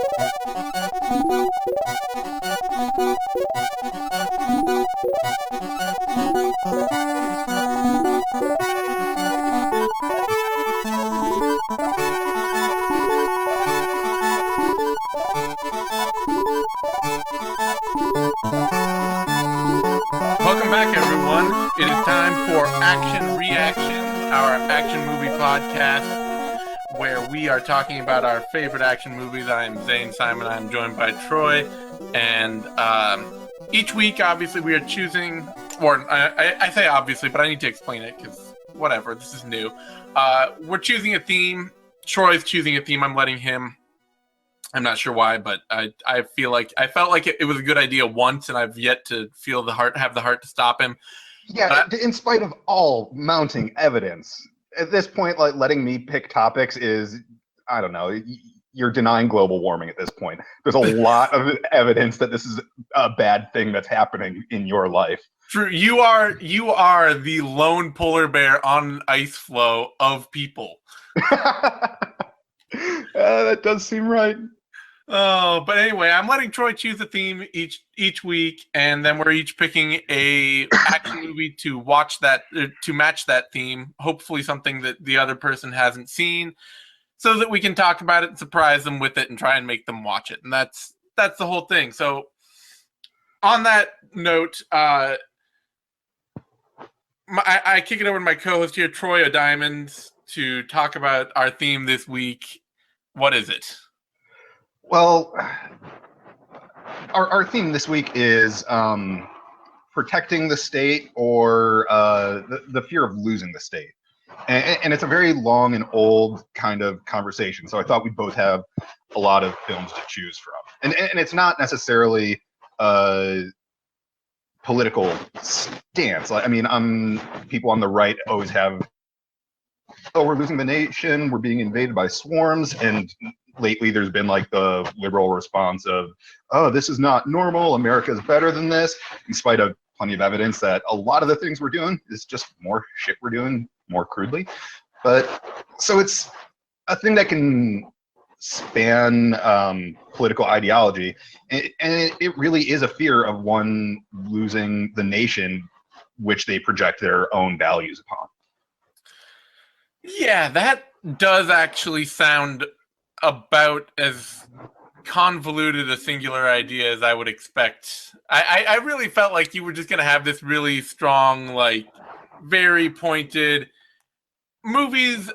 Welcome back, everyone. It is time for Action Reaction, our action movie podcast, where we are talking about our favorite action movies. I am Zane Simon. I am joined by Troy, and each week, obviously, we are choosing. Or I say obviously, but I need to explain it because whatever. This is new. We're choosing a theme. Troy's choosing a theme. I'm letting him. I'm not sure why, but I feel like I felt like it was a good idea once, and I've yet to have the heart to stop him. Yeah, in spite of all mounting evidence, at this point, like letting me pick topics is, I don't know, you're denying global warming at this point. There's a lot of evidence that this is a bad thing that's happening in your life. True, you are the lone polar bear on an ice floe of people. That does seem right. Oh, but anyway, I'm letting Troy choose a theme each week, and then we're each picking a action movie to watch to match that theme. Hopefully, something that the other person hasn't seen, so that we can talk about it and surprise them with it and try and make them watch it. And that's the whole thing. So, on that note, I kick it over to my co-host here, Troy O'Diamond, to talk about our theme this week. What is it? Well, our theme this week is protecting the state or the fear of losing the state. And it's a very long and old kind of conversation. So I thought we'd both have a lot of films to choose from. And it's not necessarily a political stance. I mean, people on the right always have, oh, we're losing the nation, we're being invaded by swarms, and lately there's been like the liberal response of, oh, this is not normal, America is better than this, in spite of plenty of evidence that a lot of the things we're doing is just more shit we're doing more crudely. But so it's a thing that can span political ideology, and it really is a fear of one losing the nation which they project their own values upon. Yeah, that does actually sound about as convoluted a singular idea as I would expect. I really felt like you were just going to have this really strong, like, very pointed movies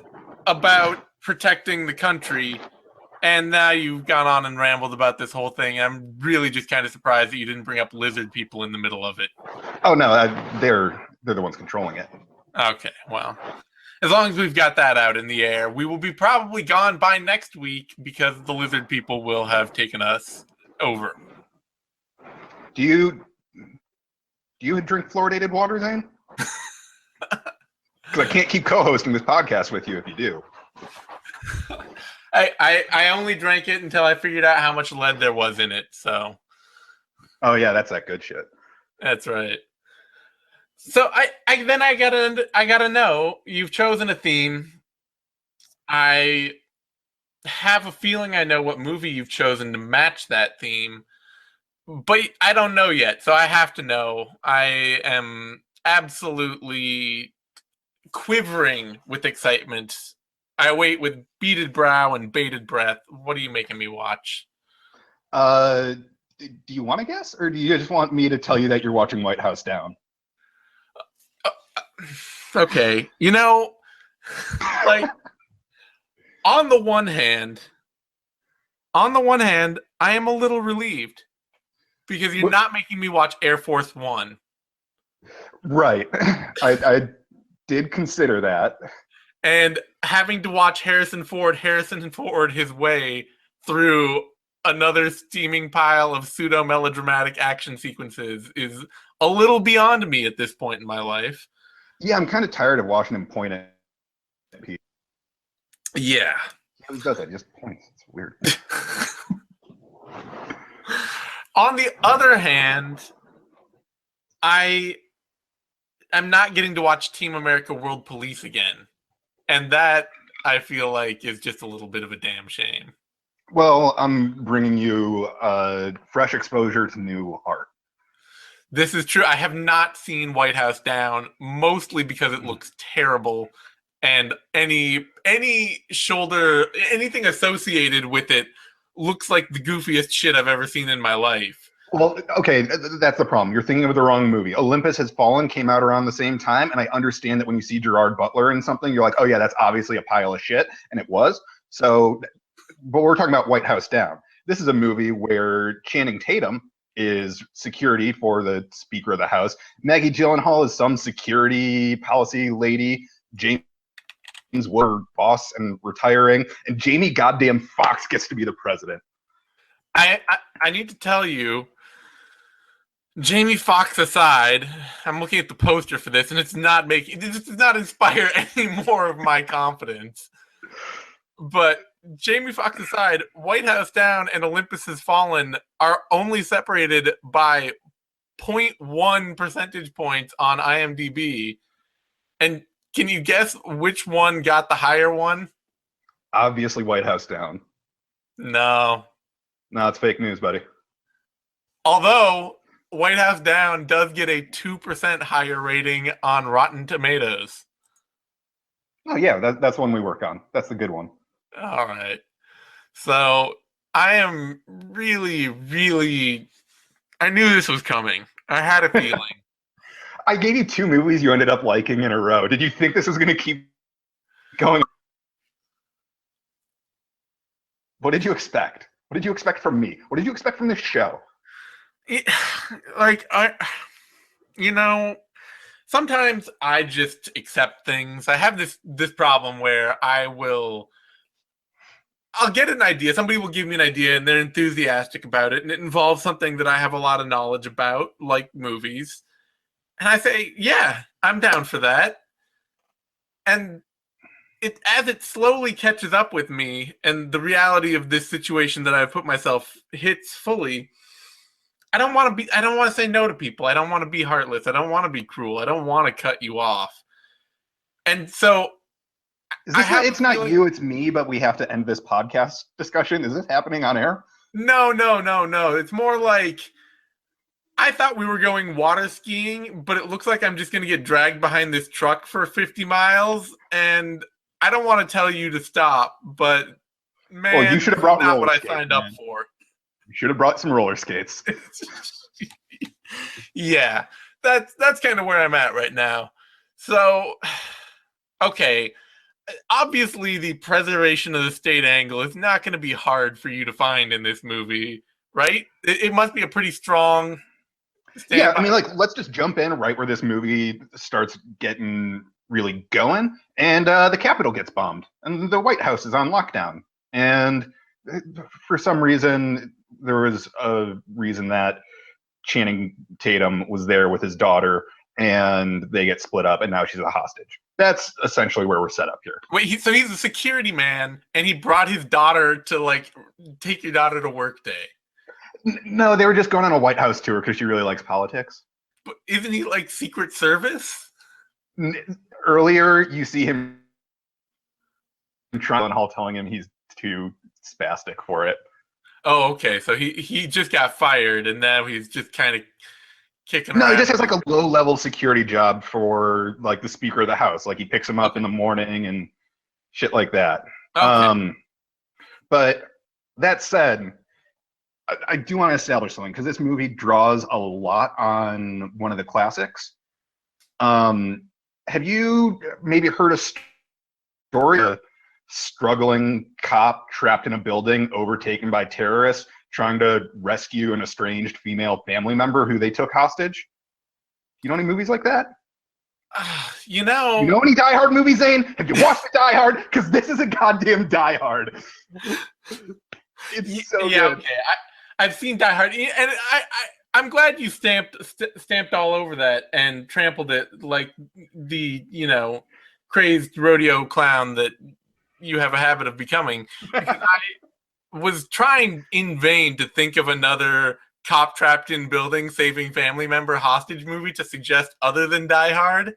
about protecting the country, and now you've gone on and rambled about this whole thing. I'm really just kind of surprised that you didn't bring up lizard people in the middle of it. Oh, no, they're the ones controlling it. Okay, well, as long as we've got that out in the air, we will be probably gone by next week because the lizard people will have taken us over. Do you drink fluoridated water, Zane? Because I can't keep co-hosting this podcast with you if you do. I only drank it until I figured out how much lead there was in it. So. Oh yeah, that's that good shit. That's right. So I gotta know, you've chosen a theme. I have a feeling I know what movie you've chosen to match that theme, but I don't know yet, so I have to know. I am absolutely quivering with excitement. I wait with beaded brow and bated breath. What are you making me watch? Do you want to guess, or do you just want me to tell you that you're watching White House Down? Okay, like, on the one hand, I am a little relieved because you're not making me watch Air Force One. Right. I did consider that. And having to watch Harrison Ford his way through another steaming pile of pseudo-melodramatic action sequences is a little beyond me at this point in my life. Yeah, I'm kind of tired of watching him point at people. Yeah. He does that, he just points. It's weird. On the other hand, I am not getting to watch Team America World Police again. And that, I feel like, is just a little bit of a damn shame. Well, I'm bringing you fresh exposure to new art. This is true. I have not seen White House Down, mostly because it looks terrible, and any shoulder anything associated with it looks like the goofiest shit I've ever seen in my life. Well, okay, that's the problem. You're thinking of the wrong movie. Olympus Has Fallen came out around the same time, and I understand that when you see Gerard Butler in something, you're like, oh yeah, that's obviously a pile of shit, and it was. So, but we're talking about White House Down. This is a movie where Channing Tatum is security for the Speaker of the House. Maggie Gyllenhaal is some security policy lady. James Wood, boss and retiring, and Jamie goddamn Foxx gets to be the president. I need to tell you, Jamie Foxx aside, I'm looking at the poster for this, and it does not inspire any more of my confidence. But Jamie Foxx aside, White House Down and Olympus Has Fallen are only separated by 0.1 percentage points on IMDb. And can you guess which one got the higher one? Obviously, White House Down. No. No, it's fake news, buddy. Although White House Down does get a 2% higher rating on Rotten Tomatoes. Oh yeah, that's one we work on. That's the good one. All right. So I am really, really. I knew this was coming. I had a feeling. I gave you 2 movies you ended up liking in a row. Did you think this was going to keep going? What did you expect? What did you expect from me? What did you expect from this show? Sometimes I just accept things. I have this problem where I'll get an idea. Somebody will give me an idea and they're enthusiastic about it, and it involves something that I have a lot of knowledge about, like movies. And I say, yeah, I'm down for that. And as it slowly catches up with me and the reality of this situation that I've put myself hits fully, I don't want to say no to people. I don't want to be heartless. I don't want to be cruel. I don't want to cut you off. And so it's not you, it's me, but we have to end this podcast discussion. Is this happening on air? No. It's more like I thought we were going water skiing, but it looks like I'm just going to get dragged behind this truck for 50 miles, and I don't want to tell you to stop, but man, well, you should have brought not what I skates, signed up for. You should have brought some roller skates. Yeah, that's kind of where I'm at right now. So, okay, obviously the preservation of the state angle is not going to be hard for you to find in this movie, right? It must be a pretty strong. Yeah, I mean, like, let's just jump in right where this movie starts getting really going, and the Capitol gets bombed, and the White House is on lockdown, and for some reason, there was a reason that Channing Tatum was there with his daughter, and they get split up, and now she's a hostage. That's essentially where we're set up here. Wait, so he's a security man, and he brought his daughter to, like, take your daughter to work day. No, they were just going on a White House tour because she really likes politics. But isn't he like Secret Service? Earlier, you see him trying Hall telling him he's too spastic for it. Oh, okay. So he just got fired, and now he's just kind of kicking around. No, he just has like a low-level security job for like the Speaker of the House. Like he picks him up in the morning and shit like that. Okay. But that said, I do want to establish something because this movie draws a lot on one of the classics. Have you maybe heard a story of a struggling cop trapped in a building overtaken by terrorists trying to rescue an estranged female family member who they took hostage? You know any movies like that? You know any Die Hard movies, Zane? Have you watched Die Hard? Because this is a goddamn Die Hard. It's so good. Okay. I've seen Die Hard, and I'm glad you stamped all over that and trampled it like the crazed rodeo clown that you have a habit of becoming. Because I was trying in vain to think of another cop trapped in building saving family member hostage movie to suggest other than Die Hard,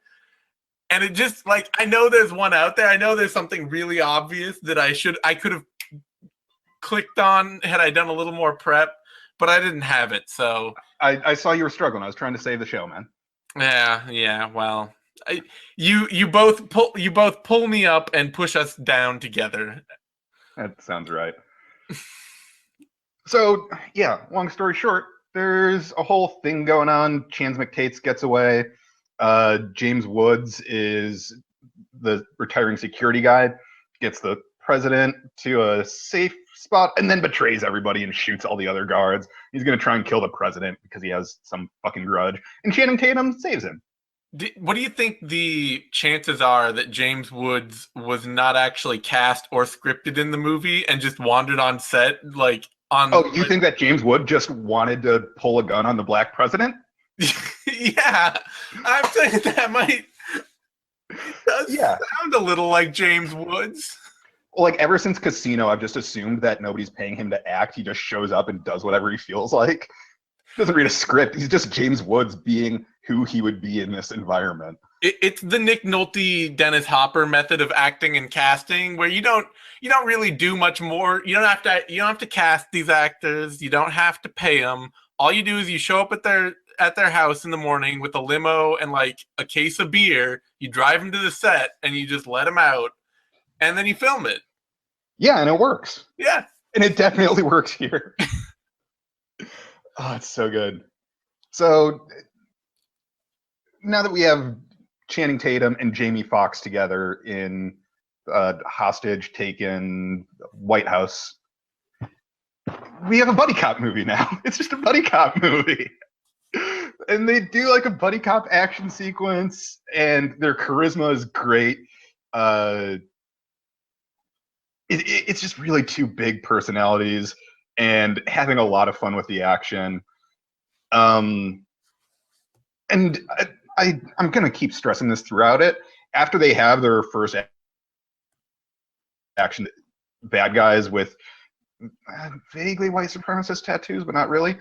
and it just I know there's one out there. I know there's something really obvious that I could have clicked on had I done a little more prep, but I didn't have it. So I saw you were struggling. I was trying to save the show, man. yeah. Well, you both pull me up and push us down together. That sounds right. So, yeah, long story short, there's a whole thing going on. Chance McTates gets away. James Woods is the retiring security guy, gets the president to a safe spot, and then betrays everybody and shoots all the other guards. He's going to try and kill the president because he has some fucking grudge. And Channing Tatum saves him. What do you think the chances are that James Woods was not actually cast or scripted in the movie and just wandered on set, like on? Oh, you think that James Wood just wanted to pull a gun on the black president? Yeah, I'm saying that might sound a little like James Woods. Well, like ever since Casino, I've just assumed that nobody's paying him to act. He just shows up and does whatever he feels like. He doesn't read a script. He's just James Woods being who he would be in this environment. It's the Nick Nolte, Dennis Hopper method of acting and casting, where you don't really do much more. You don't have to cast these actors. You don't have to pay them. All you do is you show up at their house in the morning with a limo and like a case of beer. You drive them to the set and you just let them out, and then you film it. Yeah, and it works. Yeah, and it definitely works here. Oh, it's so good. So now that we have Channing Tatum and Jamie Foxx together in hostage taken White House, we have a buddy cop movie now. It's just a buddy cop movie. And they do like a buddy cop action sequence, and their charisma is great. It's just really two big personalities and having a lot of fun with the action. And I'm going to keep stressing this throughout it. After they have their first action bad guys with vaguely white supremacist tattoos, but not really,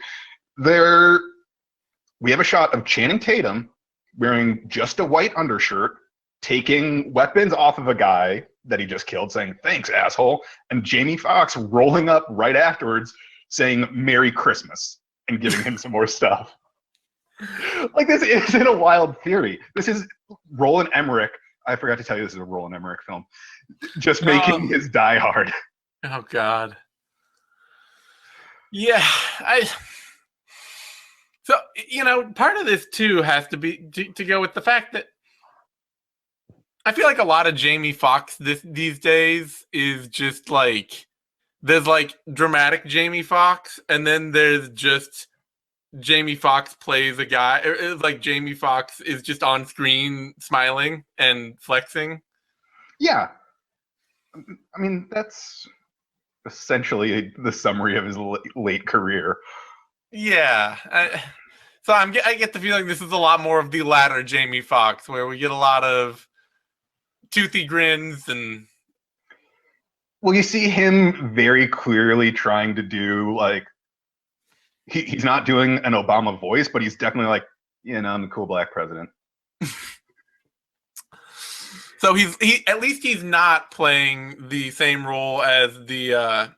we have a shot of Channing Tatum wearing just a white undershirt, taking weapons off of a guy that he just killed, saying, "Thanks, asshole," and Jamie Foxx rolling up right afterwards saying, "Merry Christmas," and giving him some more stuff. Like, this isn't a wild theory. This is Roland Emmerich. I forgot to tell you this is a Roland Emmerich film. Just making his Die Hard. Oh, God. Yeah, So, part of this, too, has to be to go with the fact that I feel like a lot of Jamie Foxx these days is just like, there's like dramatic Jamie Foxx, and then there's just Jamie Foxx plays a guy. It's like Jamie Foxx is just on screen smiling and flexing. Yeah. I mean, that's essentially the summary of his late career. Yeah. So I get the feeling this is a lot more of the latter Jamie Foxx, where we get a lot of toothy grins and... Well, you see him very clearly trying to do, like, he's not doing an Obama voice, but he's definitely like, I'm the cool black president. So he at least he's not playing the same role as the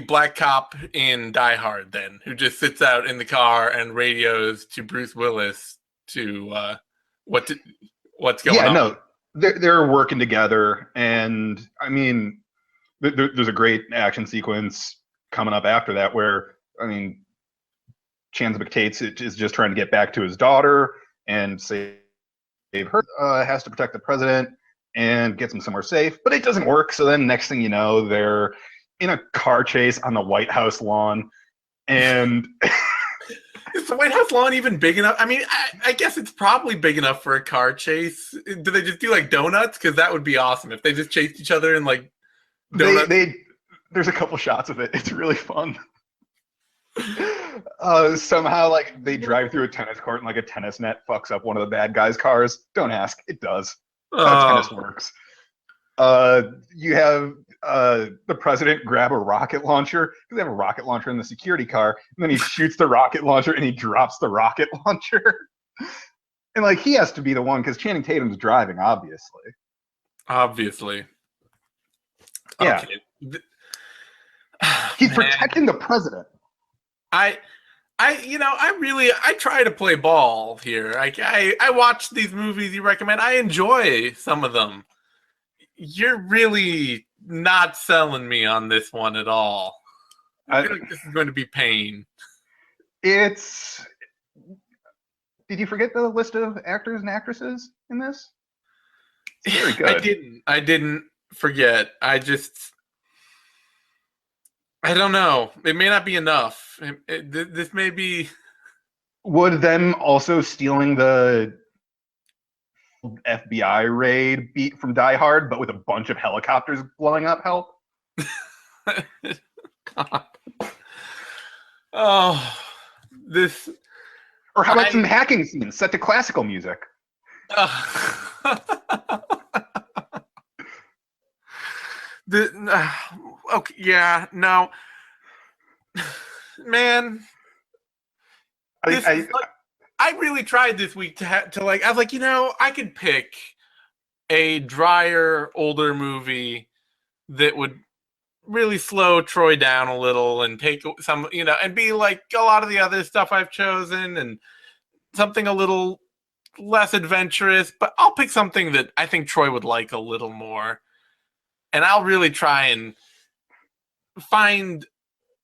black cop in Die Hard, then, who just sits out in the car and radios to Bruce Willis to what's going on. Yeah, no, they're working together, and I mean, there's a great action sequence coming up after that where, I mean, Chance McTates is just trying to get back to his daughter and save her, has to protect the president and gets him somewhere safe, but it doesn't work. So then next thing you know, they're in a car chase on the White House lawn, and is the White House lawn even big enough? I mean, I guess it's probably big enough for a car chase. Do they just do like donuts? Because that would be awesome if they just chased each other in like donuts. There's a couple shots of it. It's really fun. Somehow, like, they drive through a tennis court and like a tennis net fucks up one of the bad guys' cars. Don't ask. It does. That's how tennis works. You have the president grab a rocket launcher, because they have a rocket launcher in the security car, and then he shoots the rocket launcher and he drops the rocket launcher. And like, he has to be the one, because Channing Tatum's driving, obviously. Obviously. Yeah. Okay. He's Man, protecting the president. I I try to play ball here. I watch these movies you recommend. I enjoy some of them. You're really not selling me on this one at all. I feel like this is going to be pain. It's. Did you forget the list of actors and actresses in this? It's very good. I didn't forget. I don't know. It may not be enough. This may be. Would them also stealing the FBI raid beat from Die Hard, but with a bunch of helicopters blowing up, help? God. Oh, this. Or how about some hacking scenes set to classical music? Okay, yeah, no, man. I really tried this week to like. I was like, I could pick a drier, older movie that would really slow Troy down a little and take some, and be like a lot of the other stuff I've chosen, and something a little less adventurous. But I'll pick something that I think Troy would like a little more, and I'll really try and find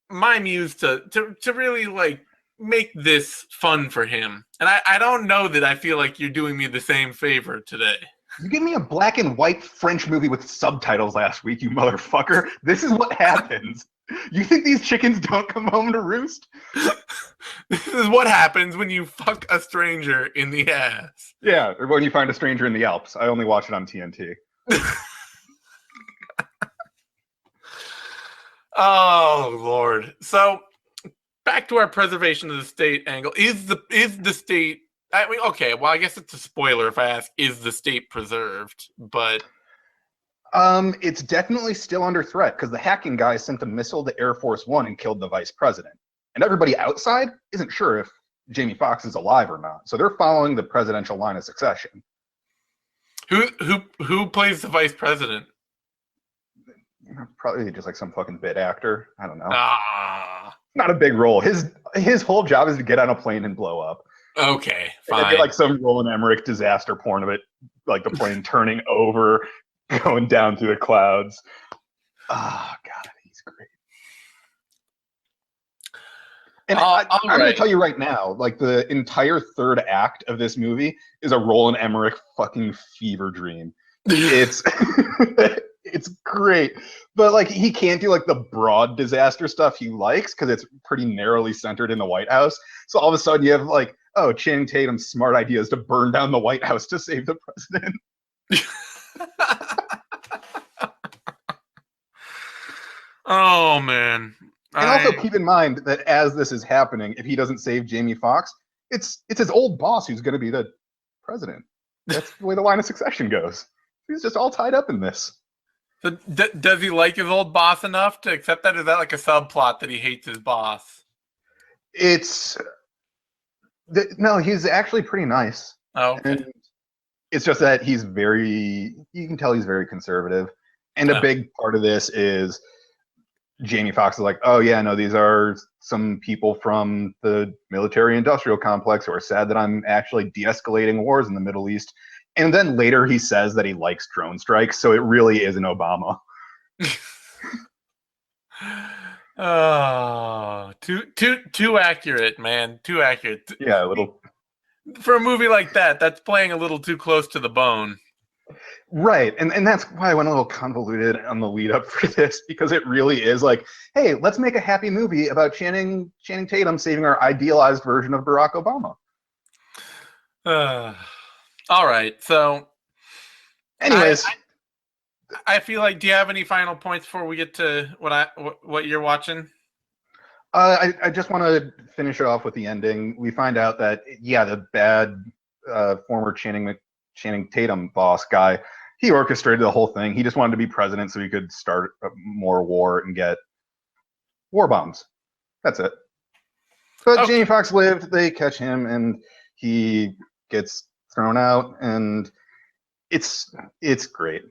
my muse to really like make this fun for him. And I don't know that I feel like you're doing me the same favor today. You gave me a black and white French movie with subtitles last week, you motherfucker. This is what happens. You think these chickens don't come home to roost? This is what happens when you fuck a stranger in the ass. Yeah, or when you find a stranger in the Alps. I only watch it on TNT. Oh, Lord. So, back to our preservation of the state angle. Is the state... I mean, okay, well, I guess it's a spoiler if I ask, is the state preserved? But it's definitely still under threat because the hacking guy sent a missile to Air Force One and killed the vice president. And everybody outside isn't sure if Jamie Foxx is alive or not. So they're following the presidential line of succession. Who plays the vice president? Probably just like some fucking bit actor. I don't know. Not a big role. His whole job is to get on a plane and blow up. Okay, fine. Get like some Roland Emmerich disaster porn of it, like the plane turning over, going down through the clouds. Oh God, he's great. And I'm going to tell you right now, like the entire third act of this movie is a Roland Emmerich fucking fever dream. It's it's great, but like he can't do like the broad disaster stuff he likes because it's pretty narrowly centered in the White House. So all of a sudden you have like, oh, Channing Tatum's smart idea is to burn down the White House to save the president. Oh man. And also keep in mind that as this is happening, if he doesn't save Jamie Foxx, it's his old boss who's going to be the president. That's the way the line of succession goes. He's just all tied up in this. So does he like his old boss enough to accept that? Is that like a subplot that he hates his boss? No, he's actually pretty nice. Oh, okay. And it's just that you can tell he's very conservative. And a big part of this is Jamie Foxx is like, oh yeah, no, these are some people from the military-industrial complex who are sad that I'm actually de-escalating wars in the Middle East. And then later he says that he likes drone strikes, so it really is an Obama. Oh, too accurate, man. Too accurate. Yeah, a little. For a movie like that, that's playing a little too close to the bone. Right, and that's why I went a little convoluted on the lead up for this, because it really is like, hey, let's make a happy movie about Channing Tatum saving our idealized version of Barack Obama. All right, so anyways, I feel like, do you have any final points before we get to what you're watching? I just want to finish it off with the ending. We find out that the bad former Channing Tatum boss guy, he orchestrated the whole thing. He just wanted to be president so he could start more war and get war bombs. That's it. But okay. Jamie Foxx lived. They catch him and he gets thrown out, and it's great.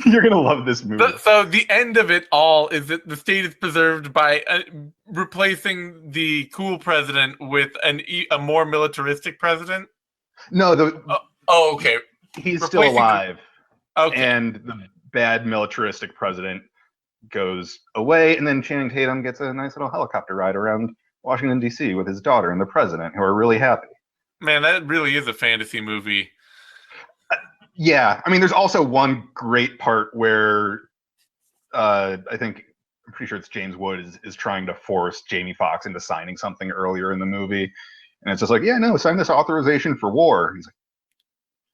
You're gonna love this movie. So the end of it all is that the state is preserved by replacing the cool president with a more militaristic president. No, Okay. he's Replacing still alive, Okay. and the bad militaristic president goes away, and then Channing Tatum gets a nice little helicopter ride around Washington D.C. with his daughter and the president, who are really happy. Man, that really is a fantasy movie. Yeah, I mean, there's also one great part where I'm pretty sure it's James Wood is trying to force Jamie Foxx into signing something earlier in the movie, and it's just like, yeah, no, sign this authorization for war. He's like,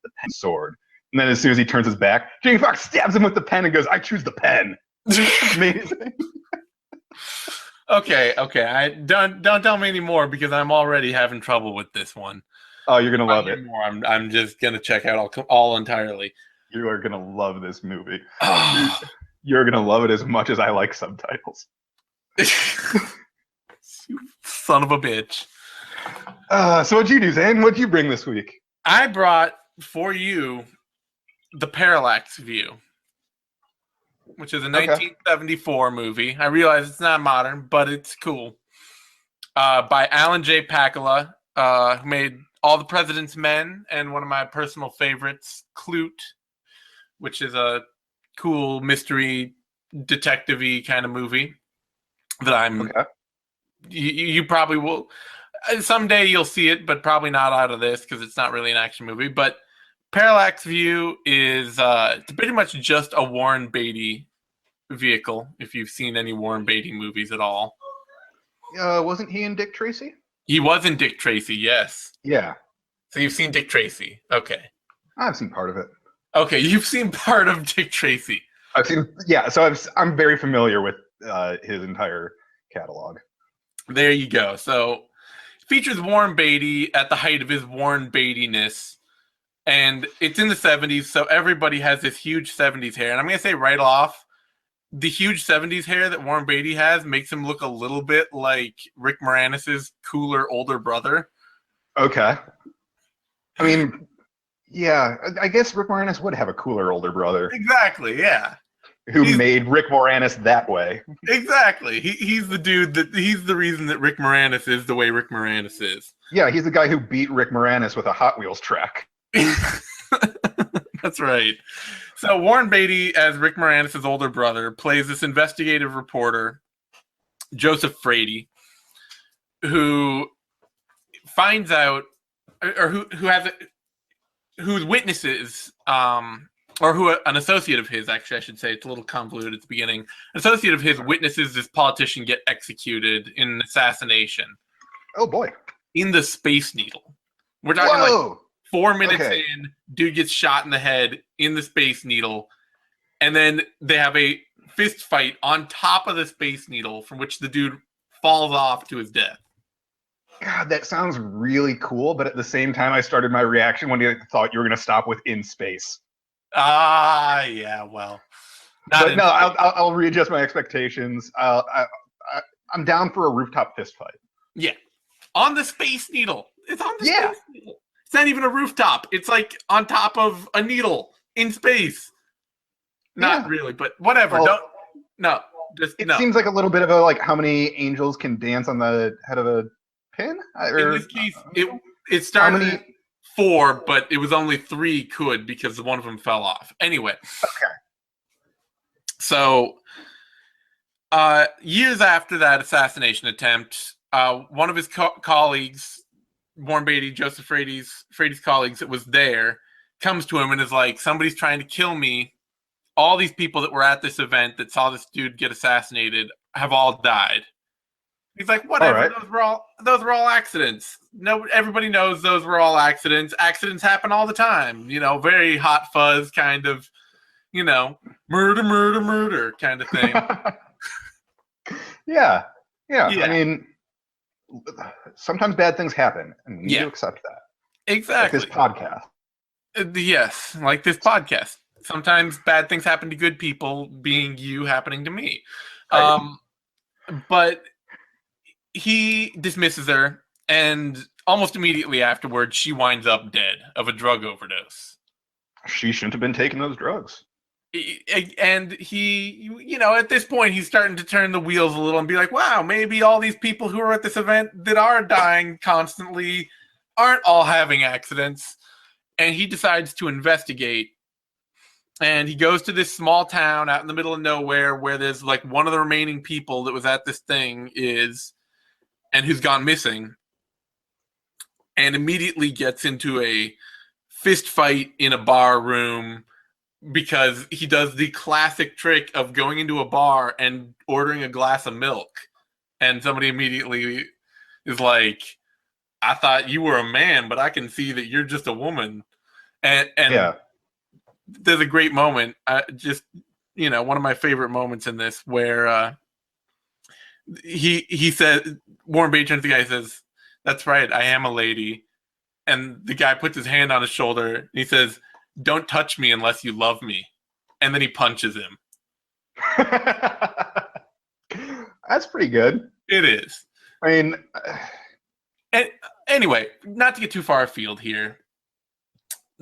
the pen sword, and then as soon as he turns his back, Jamie Foxx stabs him with the pen and goes, "I choose the pen." Amazing. Okay. I don't tell me anymore because I'm already having trouble with this one. Oh, you're gonna love it. More, I'm just gonna check out all entirely. You are gonna love this movie. You're gonna love it as much as I like subtitles. Son of a bitch. So what'd you do, Zane? What'd you bring this week? I brought for you The Parallax View, which is a 1974 movie. I realize it's not modern, but it's cool. By Alan J. Pakula, who made All the President's Men and one of my personal favorites, Klute, which is a cool mystery detective-y kind of movie that I'm... Okay. You probably will... Someday you'll see it, but probably not out of this because it's not really an action movie. But Parallax View is pretty much just a Warren Beatty vehicle, if you've seen any Warren Beatty movies at all. Wasn't he in Dick Tracy? He was in Dick Tracy, yes. Yeah. So you've seen Dick Tracy. Okay. I've seen part of it. Okay, you've seen part of Dick Tracy. I've seen, yeah, so I'm very familiar with his entire catalog. There you go. So it features Warren Beatty at the height of his Warren Beatty-ness. And it's in the 70s, so everybody has this huge 70s hair. And I'm going to say right off, the huge 70s hair that Warren Beatty has makes him look a little bit like Rick Moranis' cooler older brother. Okay. I mean, yeah, I guess Rick Moranis would have a cooler older brother. Exactly, yeah. Who made Rick Moranis that way. Exactly. He's the dude he's the reason that Rick Moranis is the way Rick Moranis is. Yeah, he's the guy who beat Rick Moranis with a Hot Wheels track. That's right. So Warren Beatty, as Rick Moranis' older brother, plays this investigative reporter, Joseph Frady, who finds out, or who witnesses, or who an associate of his, actually, I should say, it's a little convoluted at the beginning. An associate of his witnesses this politician get executed in an assassination. Oh boy! In the Space Needle. We're talking like 4 minutes in, dude gets shot in the head in the Space Needle, and then they have a fist fight on top of the Space Needle from which the dude falls off to his death. God, that sounds really cool, but at the same time, I started my reaction when you thought you were going to stop with in space. Yeah, well. But no, I'll readjust my expectations. I'm down for a rooftop fist fight. Yeah. On the Space Needle. It's on the Space Needle. It's not even a rooftop. It's like on top of a needle in space. Not really, but whatever. Well, It seems like a little bit of a, like, how many angels can dance on the head of a pin? In this case, it started at 4, but it was only 3 could because one of them fell off. Anyway. Okay. So, years after that assassination attempt, one of his colleagues, Warren Beatty, Joseph Frady's colleagues that was there, comes to him and is like, somebody's trying to kill me. All these people that were at this event that saw this dude get assassinated have all died. He's like, whatever, right. Those were all accidents. No, everybody knows those were all accidents. Accidents happen all the time. Very hot fuzz kind of, murder kind of thing. Yeah. I mean, sometimes bad things happen, and we need to accept that. Exactly. Like this podcast. Yes, like this podcast. Sometimes bad things happen to good people, being you happening to me. Right. But he dismisses her, and almost immediately afterwards, she winds up dead of a drug overdose. She shouldn't have been taking those drugs. And he, at this point, he's starting to turn the wheels a little and be like, wow, maybe all these people who are at this event that are dying constantly aren't all having accidents. And he decides to investigate. And he goes to this small town out in the middle of nowhere where there's like one of the remaining people that was at this thing and who's gone missing. And immediately gets into a fist fight in a bar room because he does the classic trick of going into a bar and ordering a glass of milk. And somebody immediately is like, I thought you were a man, but I can see that you're just a woman. And Yeah. There's a great moment, one of my favorite moments in this where he said, Warren Beatty turns to the guy and says, that's right, I am a lady. And the guy puts his hand on his shoulder and he says, don't touch me unless you love me. And then he punches him. That's pretty good. It is. I mean, and anyway, not to get too far afield here.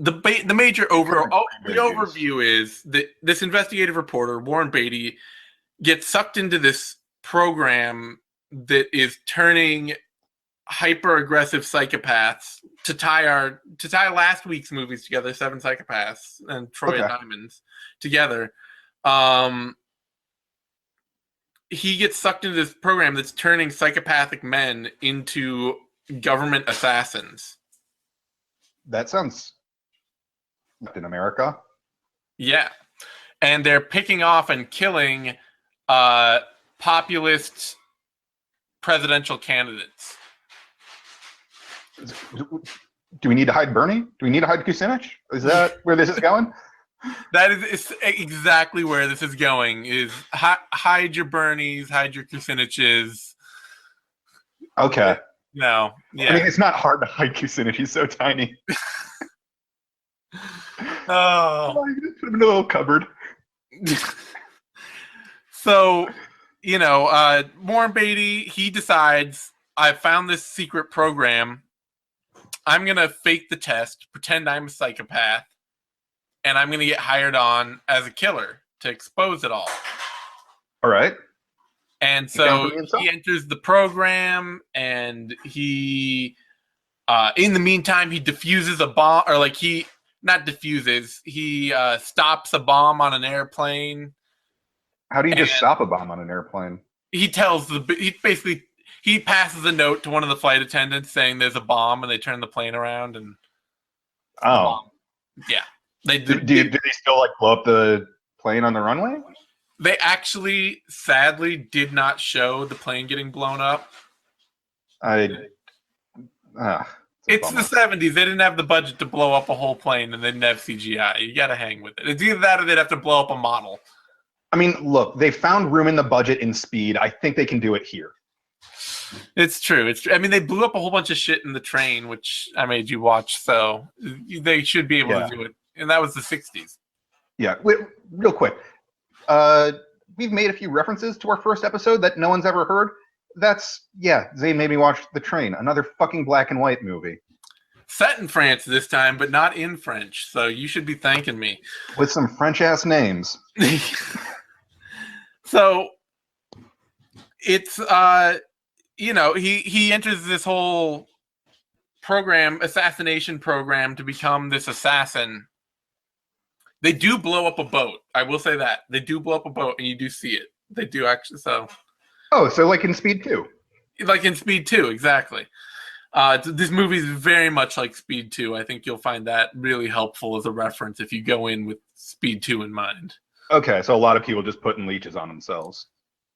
The major overview is that this investigative reporter, Warren Beatty, gets sucked into this program that is turning hyper-aggressive psychopaths to tie last week's movies together, Seven Psychopaths and Troy and Diamonds together. He gets sucked into this program that's turning psychopathic men into government assassins. That sounds in America. Yeah. And they're picking off and killing populist presidential candidates. Do we need to hide Bernie? Do we need to hide Kucinich? Is that where this is going? That is exactly where this is going. Is hide your Bernies, hide your Kuciniches. Okay. No. Yeah. I mean, it's not hard to hide Kucinich. He's so tiny. Oh. You just put him in a little cupboard. So, Warren Beatty, he decides, I found this secret program. I'm going to fake the test, pretend I'm a psychopath, and I'm going to get hired on as a killer to expose it all. All right. And so he enters the program, and he, in the meantime, he defuses a bomb, or like he stops a bomb on an airplane. How do you just stop a bomb on an airplane? He passes a note to one of the flight attendants saying there's a bomb, and they turn the plane around and. Oh. Yeah. They did they still like blow up the plane on the runway? They actually, sadly, did not show the plane getting blown up. It's the 70s. They didn't have the budget to blow up a whole plane, and they didn't have CGI. You got to hang with it. It's either that or they'd have to blow up a model. I mean, look, they found room in the budget in Speed. I think they can do it here. It's true. I mean, they blew up a whole bunch of shit in the train, which I made you watch, so they should be able to do it. And that was the 60s. Yeah. Wait, real quick. We've made a few references to our first episode that no one's ever heard. Zane made me watch The Train, another fucking black and white movie. Set in France this time, but not in French, so you should be thanking me. With some French-ass names. So, it's, he enters this whole assassination program to become this assassin. They do blow up a boat. I will say that. They do blow up a boat, and you do see it. They do actually, so. Oh, so like in Speed 2. Like in Speed 2, exactly. This movie is very much like Speed 2. I think you'll find that really helpful as a reference if you go in with Speed 2 in mind. Okay, so a lot of people just putting leeches on themselves.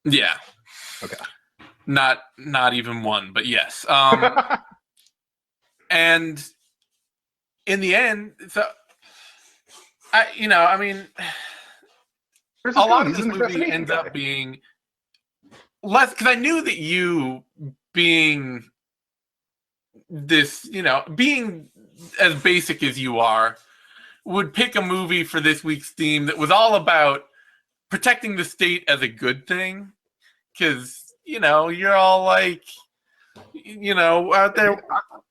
Yeah. Okay. Not even one, but yes. And in the end, so a lot of this movie ends up being less, because I knew that you being this, being as basic as you are, would pick a movie for this week's theme that was all about protecting the state as a good thing. Because, you're all like, out there.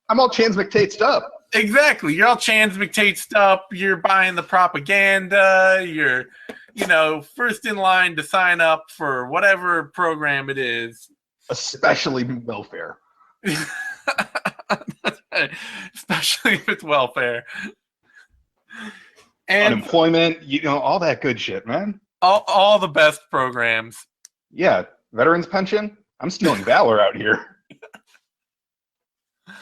I'm all Chance McTate'd up. Exactly. You're all Chans McTate'd up. You're buying the propaganda. You're, first in line to sign up for whatever program it is. Especially welfare. Especially if it's welfare. And unemployment, all that good shit, man. All the best programs. Yeah, veterans pension. I'm stealing valor out here. I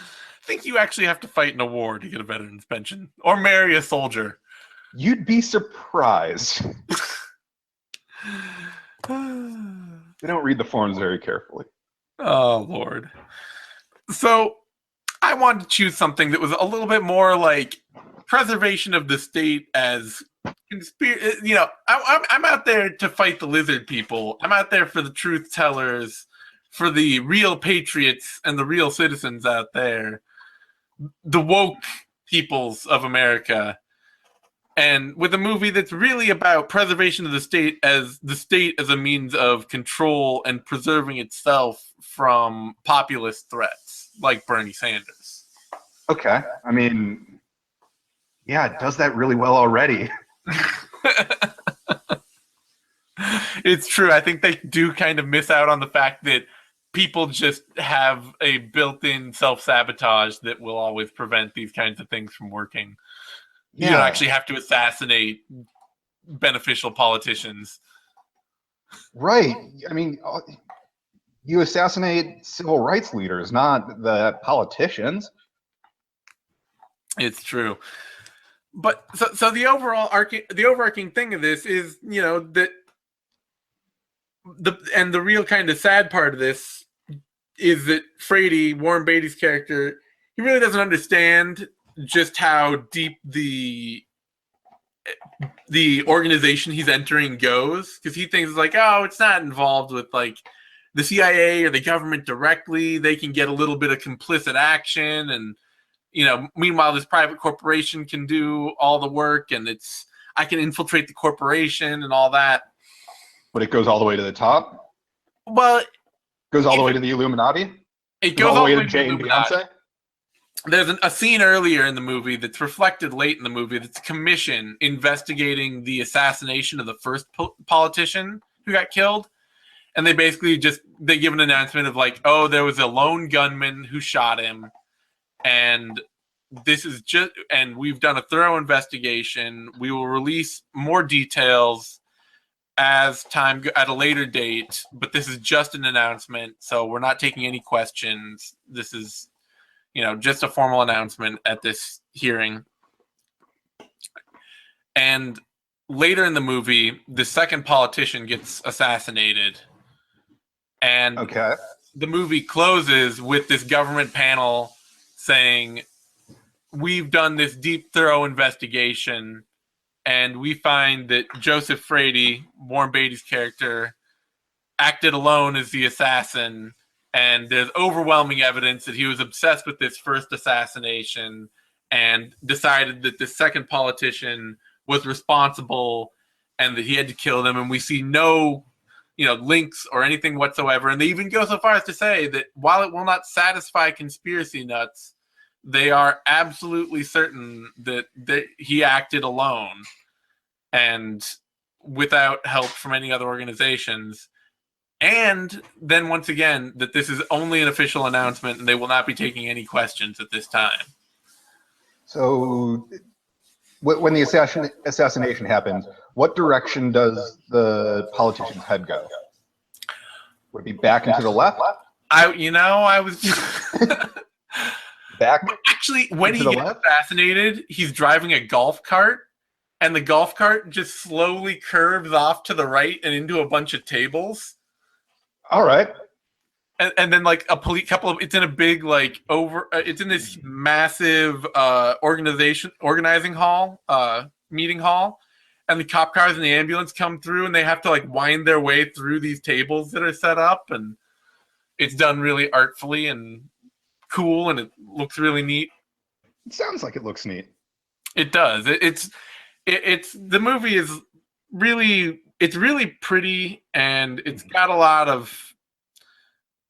think you actually have to fight in a war to get a veterans pension or marry a soldier. You'd be surprised. They don't read the forms very carefully. Oh, Lord. So I wanted to choose something that was a little bit more like preservation of the state as conspiracy. I'm out there to fight the lizard people. I'm out there for the truth tellers, for the real patriots and the real citizens out there, the woke peoples of America. And with a movie that's really about preservation of the state as a means of control and preserving itself from populist threats like Bernie Sanders. Okay. I mean, yeah, it does that really well already. It's true. I think they do kind of miss out on the fact that people just have a built-in self-sabotage that will always prevent these kinds of things from working. Yeah. You don't actually have to assassinate beneficial politicians. Right. I mean, you assassinate civil rights leaders, not the politicians. It's true. But so the overarching thing of this is, that the real kind of sad part of this is that Frady, Warren Beatty's character, he really doesn't understand just how deep the organization he's entering goes, because he thinks like, oh, it's not involved with like the CIA or the government directly. They can get a little bit of complicit action, and meanwhile this private corporation can do all the work, and I can infiltrate the corporation and all that. But it goes all the way to the top? Well, goes all the way to the Illuminati? It goes all the way to Jay and Beyonce? There's a scene earlier in the movie that's reflected late in the movie that's a commission investigating the assassination of the first politician who got killed. And they basically they give an announcement of like, oh, there was a lone gunman who shot him. And and we've done a thorough investigation. We will release more details as time at a later date, but this is just an announcement, so we're not taking any questions. This is, just a formal announcement at this hearing. And later in the movie, the second politician gets assassinated, and the movie closes with this government panel saying, we've done this deep, thorough investigation, and we find that Joseph Frady, Warren Beatty's character, acted alone as the assassin, and there's overwhelming evidence that he was obsessed with this first assassination and decided that the second politician was responsible and that he had to kill them, and we see no links or anything whatsoever. And they even go so far as to say that while it will not satisfy conspiracy nuts, they are absolutely certain that he acted alone and without help from any other organizations. And then once again, that this is only an official announcement and they will not be taking any questions at this time. So when the assassination happened, what direction does the politician's head go? Would it be back into the left? I was... Back. Actually, when he gets assassinated, he's driving a golf cart, and the golf cart just slowly curves off to the right and into a bunch of tables. All right. And then like it's in a big it's in this massive organizing hall, meeting hall, and the cop cars and the ambulance come through, and they have to like wind their way through these tables that are set up, and it's done really artfully and cool, and it looks really neat. It sounds like it looks neat. It does. It's the movie is really, it's really pretty, and it's got a lot of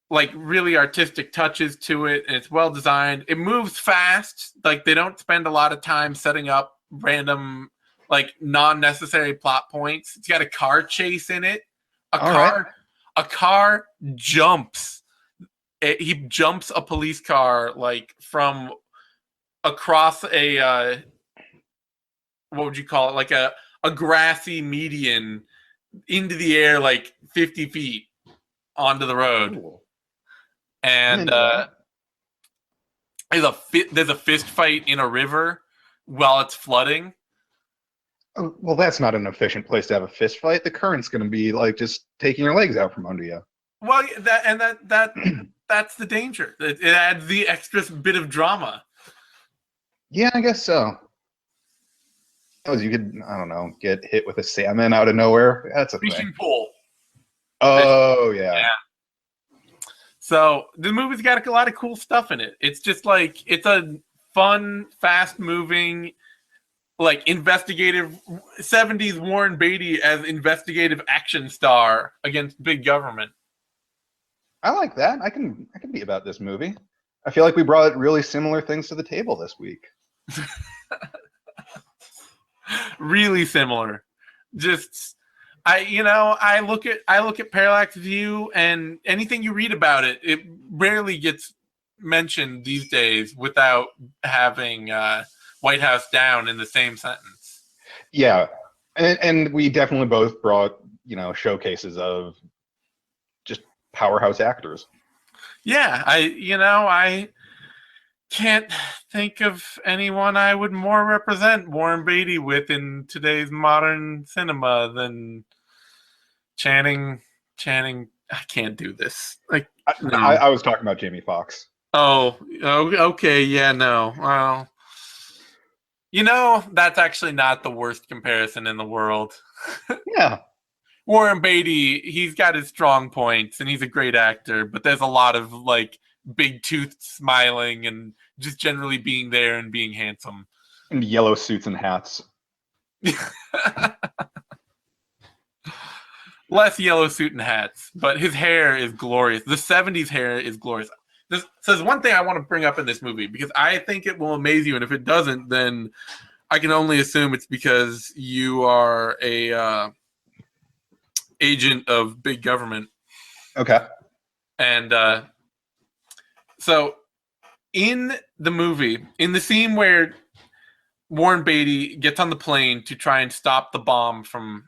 like really artistic touches to it, and it's well designed. It moves fast. Like they don't spend a lot of time setting up random like non-necessary plot points. It's got a car chase in it. A car jumps. He jumps a police car like from across a what would you call it? Like a grassy median into the air like 50 feet onto the road. Cool. And there's a fist fight in a river while it's flooding. Oh, well, that's not an efficient place to have a fist fight. The current's going to be like just taking your legs out from under you. Well, that's the danger. It adds the extra bit of drama. Yeah, I guess so. You could, I don't know, get hit with a salmon out of nowhere. That's a Fishing thing. pole. Oh, yeah. So the movie's got a lot of cool stuff in it. It's just like, it's a fun, fast-moving, like investigative 70s Warren Beatty as investigative action star against big government. I like that. I can be about this movie. I feel like we brought really similar things to the table this week. Really similar. Just I look at Parallax View, and anything you read about it, it rarely gets mentioned these days without having White House Down in the same sentence. Yeah, and we definitely both brought showcases of just powerhouse actors. Yeah, I can't think of anyone I would more represent Warren Beatty with in today's modern cinema than Channing. I can't do this. Like, no. I was talking about Jamie Foxx. Oh, okay, yeah, no. Well, that's actually not the worst comparison in the world. Yeah. Warren Beatty, he's got his strong points, and he's a great actor, but there's a lot of, like, big toothed smiling and just generally being there and being handsome. And yellow suits and hats. Less yellow suit and hats, but his hair is glorious. The 70s hair is glorious. So there's one thing I want to bring up in this movie, because I think it will amaze you, and if it doesn't, then I can only assume it's because you are a agent of big government. Okay. And so in the movie, in the scene where Warren Beatty gets on the plane to try and stop the bomb from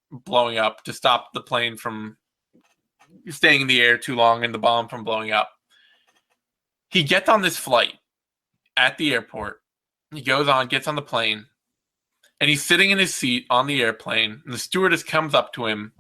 blowing up, to stop the plane from staying in the air too long and the bomb from blowing up, he gets on this flight at the airport. He goes on, gets on the plane, and he's sitting in his seat on the airplane, and the stewardess comes up to him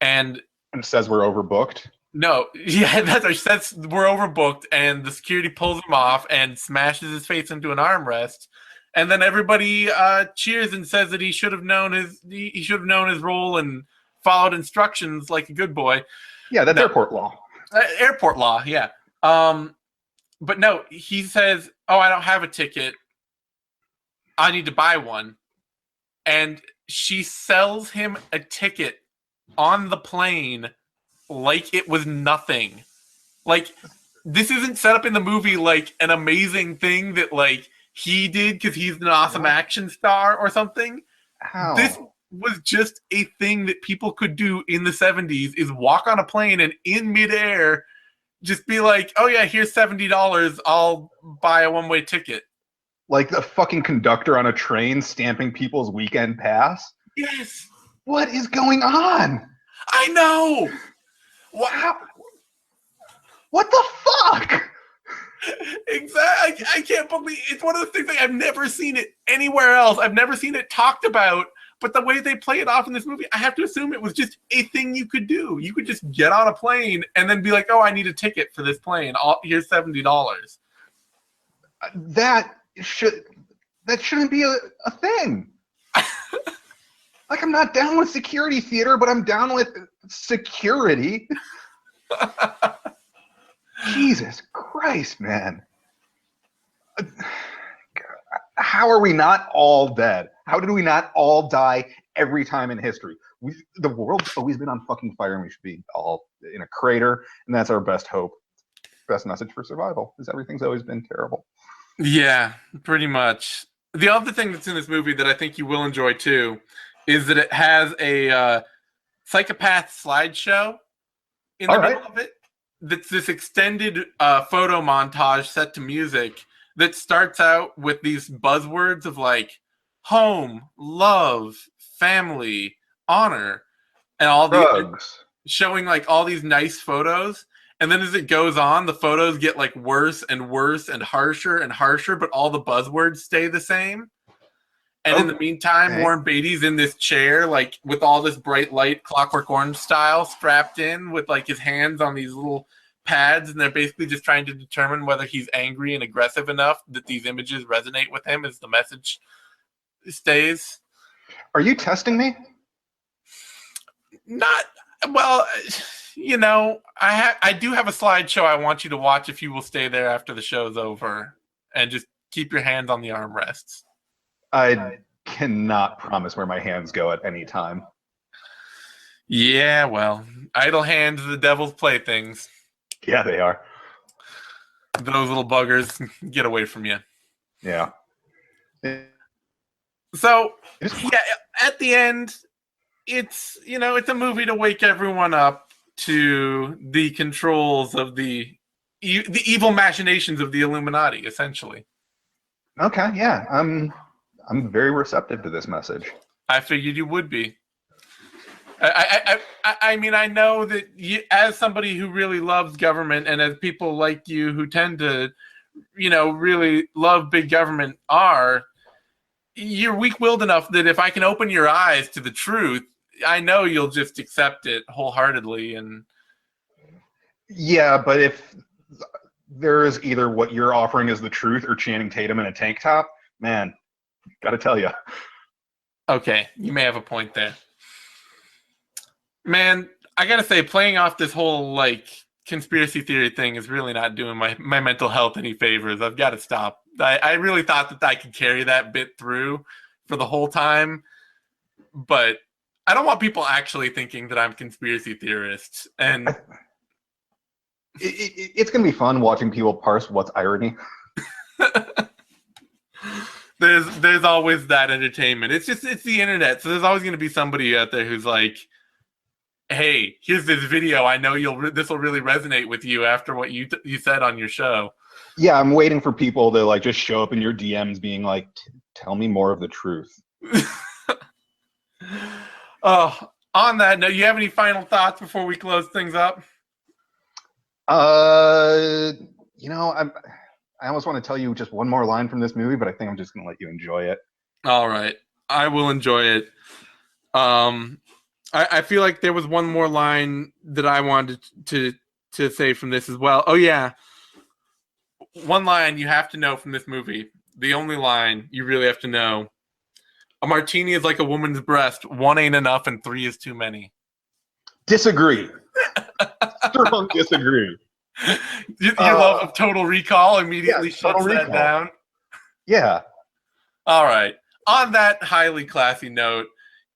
and says we're overbooked. No, yeah, that's what she says. We're overbooked, and the security pulls him off and smashes his face into an armrest, and then everybody cheers and says that he should have known his role and followed instructions like a good boy. Yeah, that's airport law. Airport law, yeah. But no, he says, "Oh, I don't have a ticket. I need to buy one," and she sells him a ticket on the plane like it was nothing. Like, this isn't set up in the movie like an amazing thing that like he did because he's an awesome action star or something. How? This was just a thing that people could do in the 70s, is walk on a plane and in midair just be like, "Oh yeah, here's $70. I'll buy a one-way ticket." Like the fucking conductor on a train stamping people's weekend pass? Yes. What is going on? I know. Wow. What the fuck? Exactly. I can't believe it's one of the things like, I've never seen it anywhere else. I've never seen it talked about, but the way they play it off in this movie, I have to assume it was just a thing you could do. You could just get on a plane and then be like, "Oh, I need a ticket for this plane. Here's $70. That shouldn't be a thing. Like, I'm not down with security theater, but I'm down with security. Jesus Christ, man. How are we not all dead? How did we not all die every time in history. The world's always been on fucking fire, and we should be all in a crater, and that's our best hope. Best message for survival is everything's always been terrible. Yeah, pretty much. The other thing that's in this movie that I think you will enjoy too is that it has a psychopath slideshow in the middle of it. That's this extended photo montage set to music that starts out with these buzzwords of like home, love, family, honor, and all Drugs. showing like all these nice photos. And then as it goes on, the photos get like worse and worse and harsher, but all the buzzwords stay the same. And in the meantime, Warren Beatty's in this chair, like with all this bright light, Clockwork Orange style, strapped in with like his hands on these little pads. And they're basically just trying to determine whether he's angry and aggressive enough that these images resonate with him as the message stays. Are you testing me? Not, well... You know, I do have a slideshow I want you to watch if you will stay there after the show's over and just keep your hands on the armrests. I cannot promise where my hands go at any time. Yeah, well, idle hands are the devil's playthings. Yeah, they are. Those little buggers get away from you. Yeah. So, yeah, at the end, it's, you know, it's a movie to wake everyone up to the controls of the evil machinations of the Illuminati, essentially. Okay, yeah, I'm very receptive to this message. I figured you would be. I mean, I know that you, as somebody who really loves government, and as people like you who tend to, you know, really love big government are, you're weak-willed enough that if I can open your eyes to the truth, I know you'll just accept it wholeheartedly. And yeah, but if there is either what you're offering as the truth or Channing Tatum in a tank top, man, gotta tell you. Okay, you may have a point there. Man, I gotta say, playing off this whole like conspiracy theory thing is really not doing my mental health any favors. I've got to stop. I really thought that I could carry that bit through for the whole time, but I don't want people actually thinking that I'm conspiracy theorists. And it's going to be fun watching people parse what's irony. There's always that entertainment. It's the internet. So there's always going to be somebody out there who's like, hey, here's this video. I know this will really resonate with you after what you said on your show. Yeah, I'm waiting for people to like just show up in your DMs being like, tell me more of the truth. On that note, you have any final thoughts before we close things up? You know, I almost want to tell you just one more line from this movie, but I think I'm just going to let you enjoy it. All right. I will enjoy it. I feel like there was one more line that I wanted to say from this as well. Oh, yeah. One line you have to know from this movie. The only line you really have to know. A martini is like a woman's breast. One ain't enough and three is too many. Disagree. Strong disagree. Your love of Total Recall immediately shuts that down. Yeah. All right. On that highly classy note,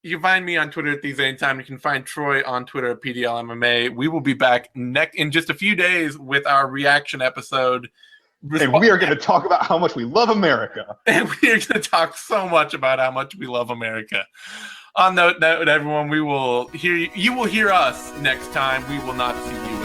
you can find me on Twitter at These Anytime. You can find Troy on Twitter at PDLMMA. We will be back in just a few days with our reaction episode. And we are going to talk about how much we love America. And we are going to talk so much about how much we love America. On that note, everyone, you will hear us next time. We will not see you